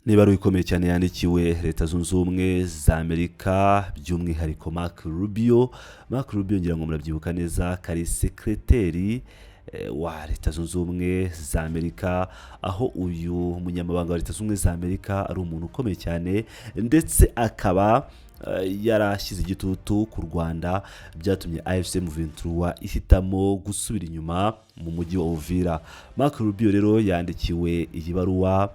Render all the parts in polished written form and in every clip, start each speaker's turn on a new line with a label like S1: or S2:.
S1: Niba ari ikomeye cyane yandikiwe Leta Zunze Ubumwe za Amerika by'umwihariko Marco Rubio. Marco Rubio ngira ngo murabyibuka neza kari sekreteri wa Leta Zunze Ubumwe za Amerika, aho uyu munyamabanga wa Leta Zunze Ubumwe za Amerika ari umuntu ukomeye cyane ndetse akaba yarashyize igitutu ku Rwanda, byatumye AFC M23 ihitamo gusubira inyuma mu mujyi wa Uvira. Marco Rubio rero yandikiwe iyi baruwa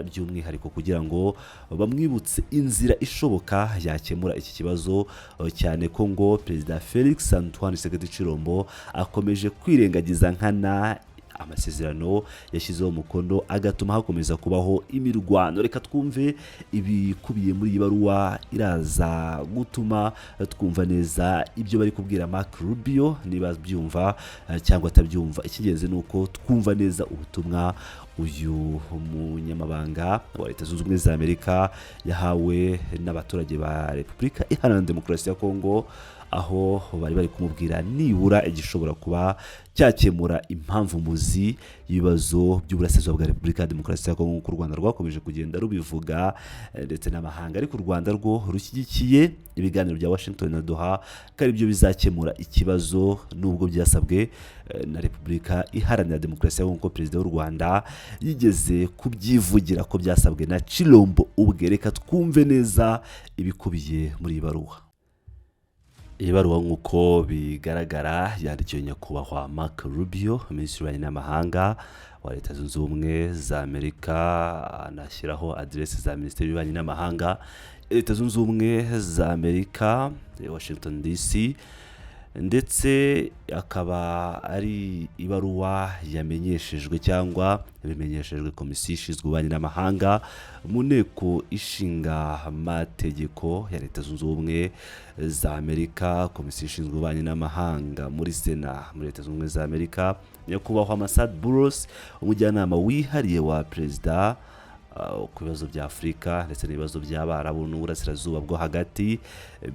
S1: by'umwihariko kugira ngo bamwibutse inzira ishoboka yakemura iki kibazo, cyane ko ngo Perezida Felix Antoine Tshisekedi Chilombo akomeje kwirengagiza nkana amasezerano yashyizeho umukono, agatuma hakomeza kubaho imirwano. Reka twumve ibikubiye muri iyi baruwa, iraza gutuma twumva neza ibyo bari kubwira Marco Rubio, niba byumva cyangwa atabyumva. Ikigenze nuko twumva neza ubutumwa uyu munyamabanga wa Leta Zunze Ubumwe za Amerika yahawe n'abaturage ba Repubulika Iharanira Demokarasi ya Kongo, aho bari kumubwira nibura igishobora kuba cyakemura impamvu muzi y'ibibazo by'uburasirazuba bwa Repubulika ya Demokarasi ya Kongo, ku Rwanda rwakomeje kugenda rubivuga ndetse n'amahanga, ariko u Rwanda rwo rushyigikiye ibiganiro bya Washington na Doha ko ari byo bizakemura ikibazo, nubwo byasabwe na Repubulika Iharanira Demokarasi ya Kongo. Perezida w'u Rwanda yigeze kubyivugira ko byasabwe na Chilombo ubwe. Reka twumve neza ibikubiye muri iyi baruwa. Iyi baruwa nk'uko bigaragara yandikiwe nyakubahwa Marco Rubio, Minisitiri w'Ububanyi n'Amahanga wa Leta Zunze Ubumwe za Amerika, anashyiraho aderesi za Minisiteri y'Ububanyi n'Amahanga Leta Zunze Ubumwe za Amerika, Washington DC, ndetse akaba ari ibaruwa yamenyeshejwe cyangwa bimenyeshejwe Komisiyo ishinzwe Ububanyi n'Amahanga mu nteko ishinga amategeko ya Leta Zunze Ubumwe za Amerika, Komisiyo ishinzwe Ububanyi n'Amahanga muri Sena muri Leta Zunze Ubumwe za Amerika, nyakubahwa Masad Boulos, umujyanama wihariye wa Perezida ku bibazo bya Afurika ndetse n'ibibazo by'Abarabu n'Uburasirazuba bwo hagati,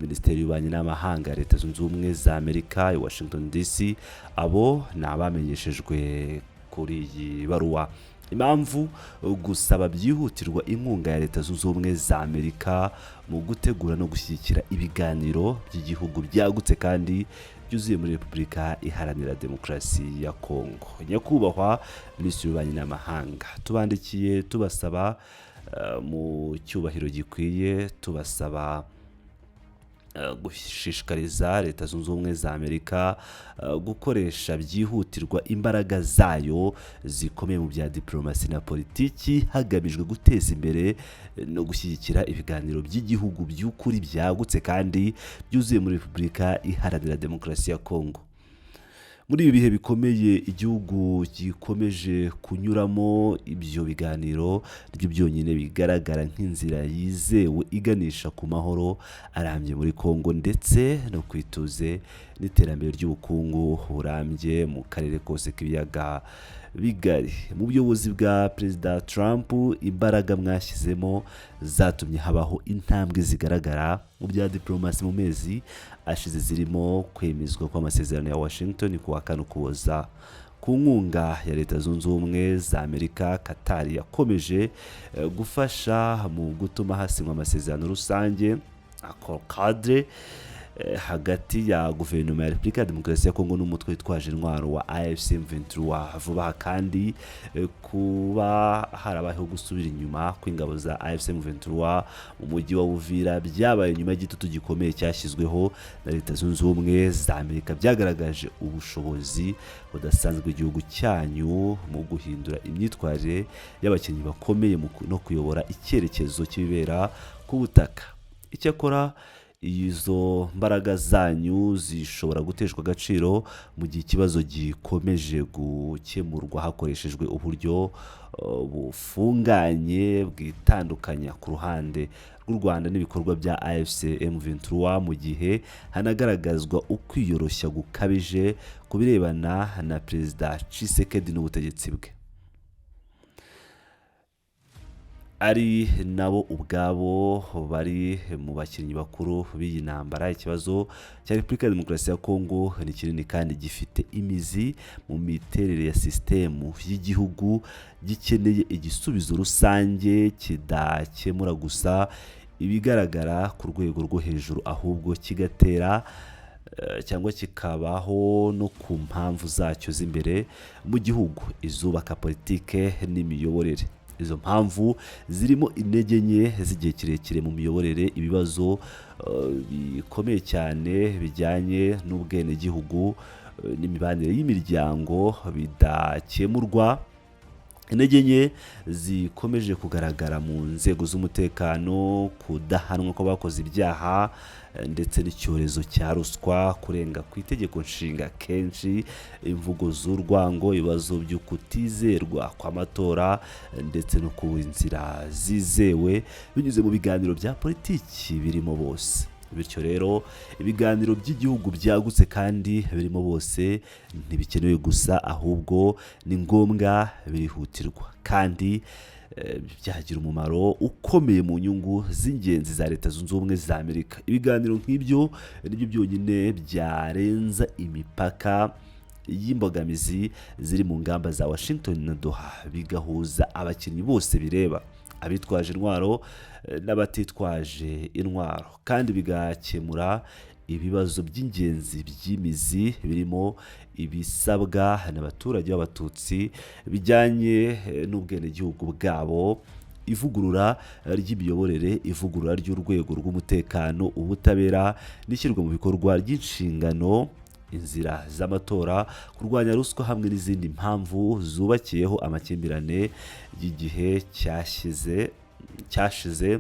S1: Minisiteri y'Ububanyi n'Amahanga ya Leta Zunze Ubumwe za Amerika i Washington DC. Abo ni abamenyeshejwe kuri iyi baruwa. Impamvu gusaba byihutirwa inkunga ya Leta Zunze Ubumwe za Amerika mu gutegura no gushyigikira ibiganiro by'igihugu byagutse kandi byuzuye muri Repubulika Iharanira Demokarasi ya Kongo. Nyakubahwa Minisitiri w'Ububanyi n'Amahanga, tubandikiye tubasaba mu cyubahiro gikwiye, tubasaba gushishikariza Leta Zunze Ubumwe za Amerika gukoresha byihutirwa imbaraga zayo zikomeye mu bya diplomasi na politiki, hagamijwe guteza imbere no gushyigikira ibiganiro by'igihugu by'ukuri byagutse kandi byuzuye muri Repubulika Iharanira Demokarasi ya Kongo. Muri ibi bihe bikomeye igihugu gikomeje kunyuramo, ibyo biganiro nibyo byonyine bigaragara nk'inzira yizewe iganisha ku mahoro arambye muri Kongo ndetse no kwituze n'iterambere ry'ubukungu burambye mu karere kose k'ibiyaga bigari. Mu buyobozi bwa Perezida Trump, imbaraga mwashyizemo zatumye habaho intambwe zigaragara mu bya diplomasi mu mezi ashize, zirimo kwemezwa kw'amasezerano ya Washington ku wa 4 Ukuboza ku nkunga ya Leta Zunze Ubumwe za Amerika. Qatar yakomeje gufasha mu gutuma hasinywa amasezerano rusange Cadre hagati ya guverinoma ya Repubulika ya Demokarasi ya Kongo n'umutwe witwaje intwaro wa AFC M23. Vuba kandi kuba harabayeho gusubira inyuma kw'ingabo za AFC M23 mu mujyi wa Uvira byabaye nyuma y'igitutu gikomeye cyashyizweho na Leta Zunze Ubumwe za Amerika, byagaragaje ubushobozi budasanzwe bw'igihugu cyanyu mu guhindura imyitwarire y'abakinnyi bakomeye no kuyobora icyerekezo cy'ibibera ku butaka. Icyakora izo mbaraga zanyu zishobora guteshwa agaciro mu gihe ikibazo gikomeje gukemurwa hakoreshejwe uburyo bufunganye bwitandukanya ku ruhande rw'u Rwanda n'ibikorwa bya AFC M23, mu gihe hanagaragazwa ukwiyoroshya gukabije ku birebana na Perezida Tshisekedi n'ubutegetsi bwe. ari nabo ubwabo bari mu bakinnyi bakuru b'iyi ntambara. Ikibazo cya Repubulika ya Demokarasi ya Kongo ni kinini kandi gifite imizi mu miterere ya sisitemu y'igihugu, gikeneye igisubizo rusange kidakemura gusa ibigaragara ku rwego rwo hejuru, ahubwo kigatera cyangwa kikabaho no ku mpamvu zacyo z'imbere mu gihugu, izubaka politike n'imiyoborere. Izo mpamvu zirimo intege nke z'igihe kirekire mu miyoborere, ibibazo bikomeye cyane bijyanye n'ubwenegihugu n'imibanire y'imiryango bidakemurwa, intege nke zikomeje kugaragara mu nzego z'umutekano, kudahanwa kw'abakoze ibyaha ndetse n'icyorezo cya ruswa, kurenga ku itegeko nshinga kenshi, imvugo z'urwango, ibibazo byo kutizerwa kw'amatora ndetse no ku nzira zizewe binyuze mu biganiro bya politiki birimo bose. Bityo rero ibiganiro by'igihugu byagutse kandi birimo bose ntibikenewe gusa, ahubwo ni ngombwa, birihutirwa kandi byagira umumaro ukomeye mu nyungu z'ingenzi za Leta Zunze Ubumwe za Amerika. Ibiganiro nk'ibyo nibyo byonyine byarenza imipaka y'imbogamizi ziri mu ngamba za Washington na Doha, bigahuza abakinnyi bose bireba, abitwaje intwaro n'abatitwaje intwaro, kandi bigakemura ibibazo by'ingenzi by'imizi birimo ibisabwa n'abaturage b'abatutsi bijyanye n'ubwenegihugu bwabo, ivugurura ry'imiyoborere, ivugurura ry'urwego rw'umutekano, ubutabera n'ishyirwa mu bikorwa ry'inshingano, inzira z'amatora, kurwanya ruswa hamwe n'izindi mpamvu zubakiyeho amakimbirane y'igihe cyashize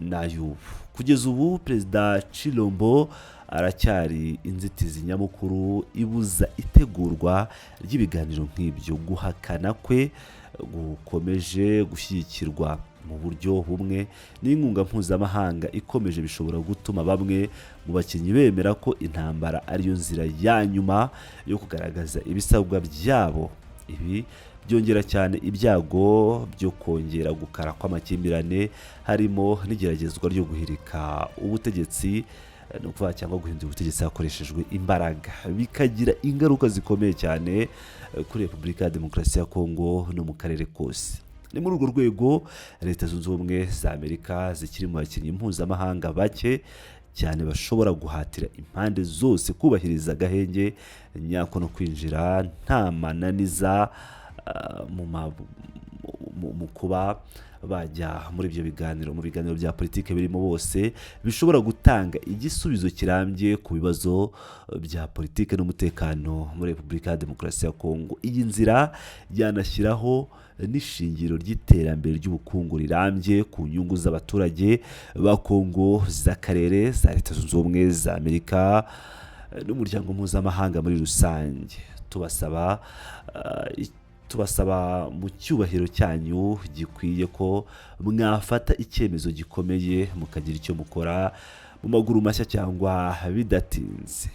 S1: n'ay'ubu. Kugeza ubu Perezida Chilombo aracyari inzitizi nyamukuru ibuza itegurwa ry'ibiganiro nk'ibyo. Guhakana kwe gukomeje gushyigikirwa mu buryo bumwe n'inkunga mpuzamahanga ikomeje bishobora gutuma bamwe mu bakinnyi bemera ko intambara ariyo nzira ya nyuma yo kugaragaza ibisabwa byabo. Ibi byongera cyane ibyago byo kongera gukara kw'amakimbirane, harimo n'igeragezwa ryo guhirika ubutegetsi no kuva cyangwa guhindura ubutegetsi hakoreshejwe imbaraga, bikagira ingaruka zikomeye cyane kuri Repubulika ya Demokarasi ya Kongo no mu karere kose. Ni muri urwo rwego Leta Zunze Ubumwe za Amerika zikiri mu bakinnyi mpuzamahanga bake cyane bashobora guhatira impande zose kubahiriza agahenge nyako no kwinjira nta mananiza mu kuba bajya muri ibyo biganiro, mu biganiro bya politiki birimo bose bishobora gutanga igisubizo kirambye ku bibazo bya politiki n'umutekano muri Repubulika ya Demokarasi ya Kongo. Iyi nzira yanashyiraho n'ishingiro ry'iterambere ry'ubukungu rirambye ku nyungu z'abaturage ba Kongo, z'akarere, za Leta Zunze Ubumwe za Amerika n'umuryango mpuzamahanga muri rusange. Tubasaba mu cyubahiro cyanyu gikwiye ko mwafata icyemezo gikomeye, mukagira icyo mukora mu maguru mashya cyangwa bidatinze.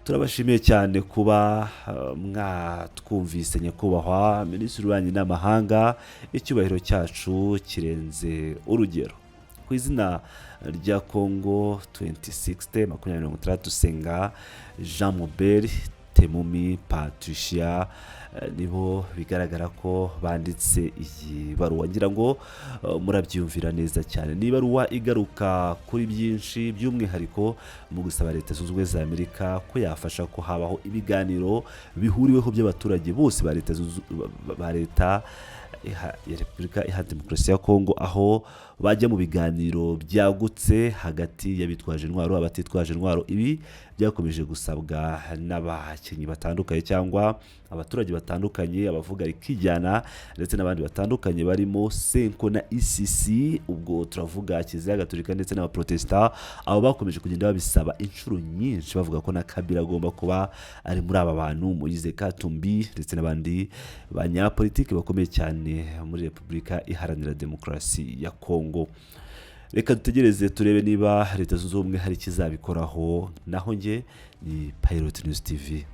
S1: Turabashimiye cyane kuba mwatwumvise nyakubahwa Minisitiri w'Ububanyi n'Amahanga. Icyubahiro cyacu kirenze urugero. Ku izina rya Congo 2060 Senga Jean Mobert Temumi Patricia nibo bigaragara ko banditse iyi baruwa. Ngira ngo murabyumvira neza cyane. Ni baruwa igaruka kuri byinshi, by'umwihariko mu gusaba Leta Zunze Ubumwe za Amerika ko yafasha ko habaho ibiganiro bihuriweho by'abaturage bose ba Leta ya Repubulika Iharanira Demokarasi ya Kongo, aho bajya mu biganiro byagutse hagati y'abitwaje intwaro, abatitwaje intwaro. Ibi byakomeje gusabwa n'abakinnyi batandukanye cyangwa abaturage batandukanye, abavuga rikijyana ndetse n'abandi batandukanye barimo Senko na ICC, ubwo turavuga Kiliziya Gatolika ndetse n'abaprotesta. Abo bakomeje kugenda babisaba inshuro nyinshi, bavuga ko na Kabila agomba kuba ari muri aba bantu, Moise Katumbi ndetse n'abandi banyapolitiki bakomeye cyane muri Repubulika Iharanira Demokarasi ya Kongo. Reka dutegereze turebe niba Leta Zunze Ubumwe hari ikizabikoraho. Naho nge ni Pilot News TV.